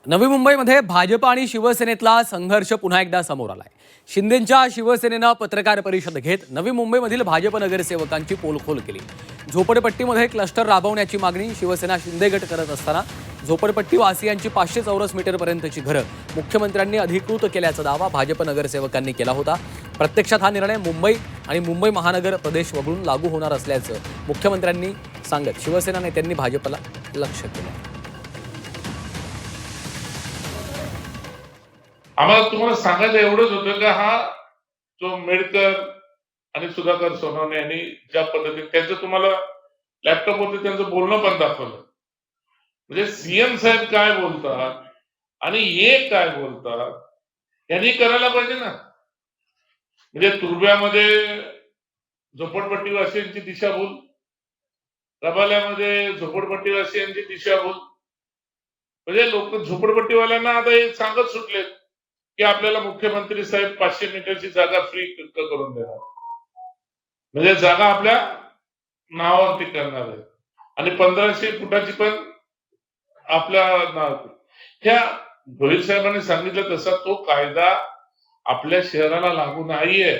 नवी मुंबईमध्ये भाजप आणि शिवसेनेतला संघर्ष पुन्हा एकदा समोर आलाय. शिंदेंच्या शिवसेनेनं पत्रकार परिषद घेत नवी मुंबईमधील भाजप नगरसेवकांची पोलखोल केली. झोपडपट्टीमध्ये क्लस्टर राबवण्याची मागणी शिवसेना शिंदे गट करत असताना झोपडपट्टी वासियांची 500 चौरस मीटरपर्यंतची घरं मुख्यमंत्र्यांनी अधिकृत केल्याचा दावा भाजप नगरसेवकांनी केला होता. प्रत्यक्षात हा निर्णय मुंबई आणि मुंबई महानगर प्रदेश वगळून लागू होणार असल्याचं मुख्यमंत्र्यांनी सांगत शिवसेना नेत्यांनी भाजपला लक्ष्य केलं. आम्हाला तुम्हाला सांगायचं एवढंच होतं का हा जो मेडकर आणि सुधाकर सोनवणे यांनी ज्या पद्धतीने त्यांचं तुम्हाला लॅपटॉपवरती त्यांचं बोलणं पण दाखवलं. म्हणजे सीएम साहेब काय बोलतात आणि हे काय बोलतात यांनी करायला पाहिजे ना. म्हणजे तुर्ब्यामध्ये झोपडपट्टीवासियांची दिशाभूल, रबाल्यामध्ये झोपडपट्टीवासियांची दिशाभूल. म्हणजे लोक झोपडपट्टीवाल्यांना आता हे सांगत सुटलेत की आपल्याला मुख्यमंत्री साहेब 500 मीटरची जागा फ्री करून देणार, म्हणजे जागा आपल्या नावावरती करणार आहे आणि 1500 फुटाची पण आपल्या नावावरती. ह्या भोईर साहेबांनी सांगितलं तसा तो कायदा आपल्या शहराला लागू नाहीये.